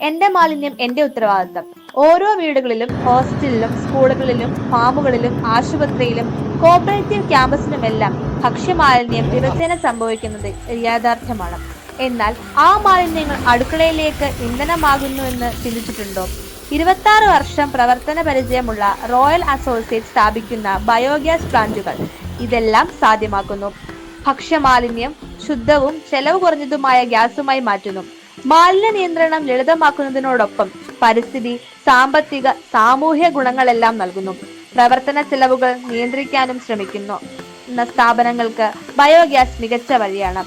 എന്റെ മാലിന്യം എന്റെ ഉത്തരവാദിത്തം. ഓരോ വീടുകളിലും ഹോസ്റ്റലിലും സ്കൂളുകളിലും ഫാമുകളിലും ആശുപത്രിയിലും കോപ്പറേറ്റീവ് ക്യാമ്പസിലുമെല്ലാം ഭക്ഷ്യമാലിന്യം ദിവസേന സംഭവിക്കുന്നത് യാഥാർത്ഥ്യമാണ്. എന്നാൽ ആ മാലിന്യങ്ങൾ അടുക്കളയിലേക്ക് ഇന്ധനമാകുന്നുവെന്ന് ചിന്തിച്ചിട്ടുണ്ടോ? 26 വർഷം പ്രവർത്തന പരിചയമുള്ള റോയൽ അസോസിയേറ്റ് സ്ഥാപിക്കുന്ന ബയോഗ്യാസ് പ്ലാന്റുകൾ ഇതെല്ലാം സാധ്യമാക്കുന്നു. ഭക്ഷ്യമാലിന്യം ശുദ്ധവും ചെലവ് കുറഞ്ഞതുമായ ഗ്യാസുമായി മാറ്റുന്നു. മാലിന്യ നിയന്ത്രണം ലളിതമാക്കുന്നതിനോടൊപ്പം പരിസ്ഥിതി, സാമ്പത്തിക, സാമൂഹ്യ ഗുണങ്ങളെല്ലാം നൽകുന്നു. പ്രവർത്തന ചെലവുകൾ നിയന്ത്രിക്കാനും ശ്രമിക്കുന്നു സ്ഥാപനങ്ങൾക്ക് ബയോഗ്യാസ് മികച്ച വഴിയാണ്.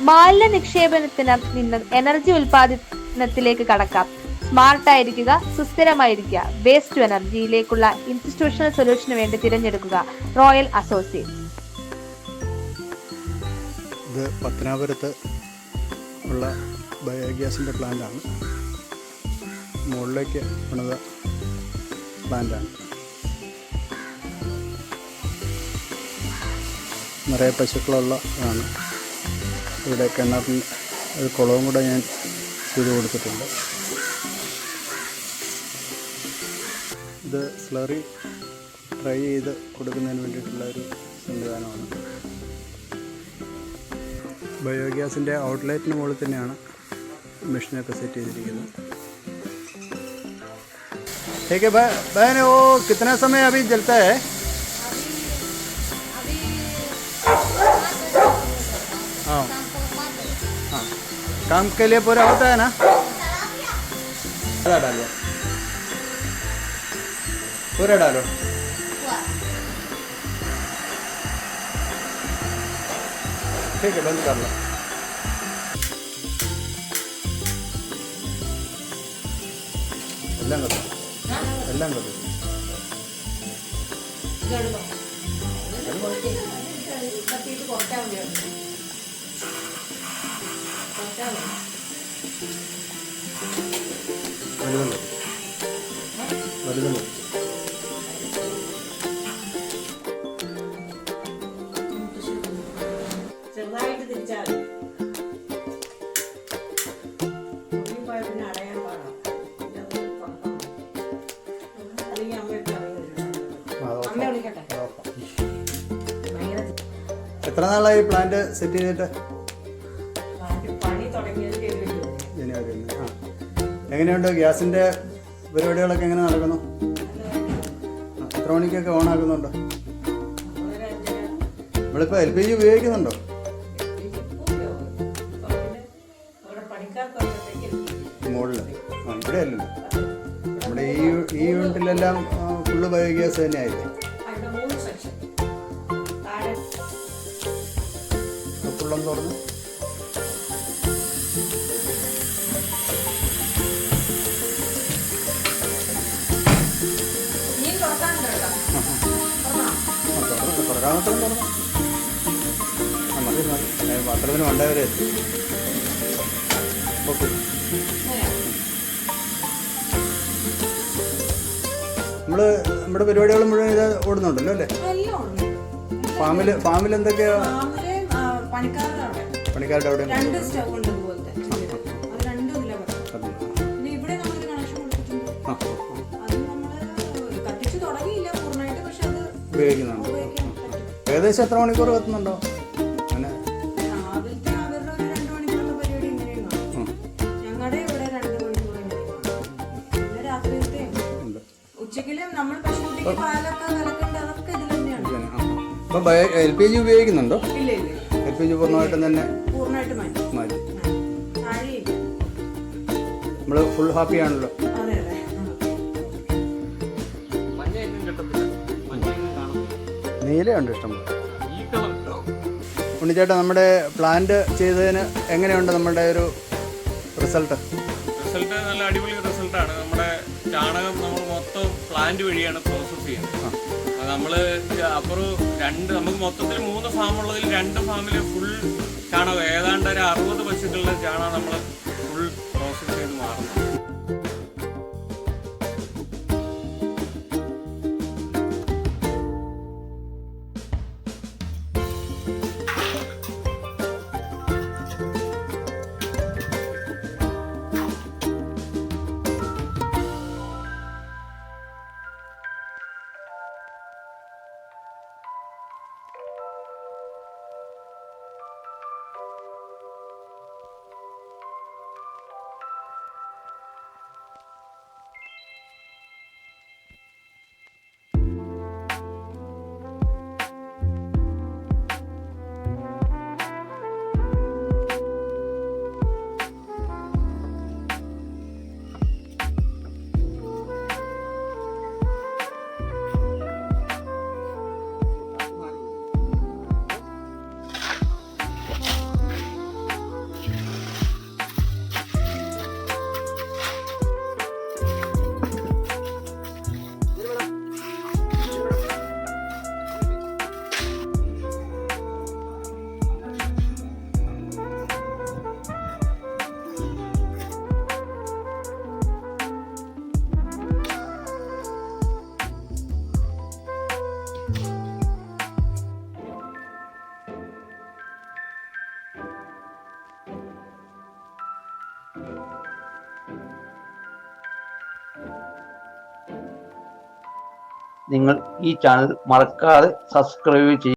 മാലിന്യ നിക്ഷേപണത്തിന് നിന്ന് എനർജി ഉൽപാദനത്തിലേക്ക് കടക്കാം. സ്മാർട്ടായിരിക്കുക, സുസ്ഥിരമായിരിക്കുക. വേസ്റ്റ് ടു എനർജിയിലേക്കുള്ള ഇൻസ്റ്റിറ്റ്യൂഷണൽ സൊല്യൂഷന് വേണ്ടി തിരഞ്ഞെടുക്കുക റോയൽ അസോസിയേറ്റ്സ്. ഇത് പത്തനാപുരത്ത് ഉള്ള ബയോഗ്യാസിൻ്റെ പ്ലാന്റാണ്. മുകളിലേക്ക് പണിത പ്ലാന്റാണ്. നിറയെ പശുക്കളുള്ള ആണ്. ഇവിടെ കിണറിന് ഒരു കുളവും കൂടെ ഞാൻ ചെയ്ത് കൊടുത്തിട്ടുണ്ട്. ഇത് സ്ലറി ട്രൈ ചെയ്ത് കൊടുക്കുന്നതിന് വേണ്ടിയിട്ടുള്ള ഒരു സംവിധാനമാണ്. ബയോഗ്യാസിൻ്റെ ഔട്ട്ലെറ്റിന് മുകളിൽ തന്നെയാണ് മെഷീനൊക്കെ സെറ്റ് ചെയ്തിരിക്കുന്നത്. ठीक है बहन, वो कितना समय अभी जलता है? हाँ हाँ, काम के लिए पूरा होता है ना? डालो, पूरा डालो. ठीक है, बंद कर लो. എല്ലാം കത്തും, എല്ലാം കത്തും. വലുതുണ്ട്. ചെറുതായിട്ട് തിരിച്ചാൽ എത്ര നാളായി പ്ലാന്റ് സെറ്റ് ചെയ്തിട്ട്? ജനുവരി. ആ, എങ്ങനെയുണ്ട് ഗ്യാസിൻ്റെ പരിപാടികളൊക്കെ എങ്ങനെ നടക്കുന്നു? എത്ര മണിക്കൊക്കെ ഓൺ ആക്കുന്നുണ്ടോ? നമ്മളിപ്പോൾ LPG ഉപയോഗിക്കുന്നുണ്ടോ? മുകളിൽ. ആ, ഇവിടെ അല്ലല്ലോ. നമ്മുടെ ഈ യൂണിറ്റിലെല്ലാം ഫുള്ള് ബയോഗ്യാസ് തന്നെയായില്ലേ? ഫുള്ളം തുറന്ന് തുറക്കാമത്തും തുറന്നു. മതി മതി, പത്രത്തിന് മണ്ടവരെ എത്തി. ഓക്കെ, നമ്മുടെ പരിപാടികൾ മുഴുവൻ ഇത് ഓടുന്നുണ്ടല്ലോ അല്ലേ? ഫാമിൽ എന്തൊക്കെയാ? പണിക്കാരുടെ അവിടെ ഉപയോഗിക്കുന്നുണ്ട്. ഏകദേശം എത്ര മണിക്കൂർ കത്തുന്നുണ്ടോ? അങ്ങനെ ഇപ്പം LPG ഉപയോഗിക്കുന്നുണ്ടോ? LPG പൂർണ്ണമായിട്ടും തന്നെ മാറ്റി. നമ്മൾ ഫുൾ ഹാപ്പിയാണല്ലോ. നീലയുണ്ട് ഇഷ്ടം പോലെ. ഉണ്ണിച്ചേട്ടാ, നമ്മുടെ പ്ലാന്റ് ചെയ്തതിന് എങ്ങനെയുണ്ട് നമ്മുടെ ഒരു റിസൾട്ട്? നല്ല അടിപൊളി റിസൾട്ടാണ്. നമ്മുടെ ചാണകം നമ്മൾ മൊത്തം പ്ലാന്റ് വഴിയാണ് പ്രോസസ്സ് ചെയ്യുന്നത്. നമ്മൾ അപ്പുറം നമുക്ക് മൊത്തത്തിൽ 3 ഫാമുള്ളതിൽ 2 ഫാമിൽ ഫുൾ ചാണകം, ഏതാണ്ട് ഒരു 60 പശുക്കളുടെ ചാണകം നമ്മൾ ഫുൾ പ്രോസസ്സ് ചെയ്ത് മാറുന്നു. നിങ്ങൾ ഈ ചാനൽ മറക്കാതെ സബ്സ്ക്രൈബ് ചെയ്യുക.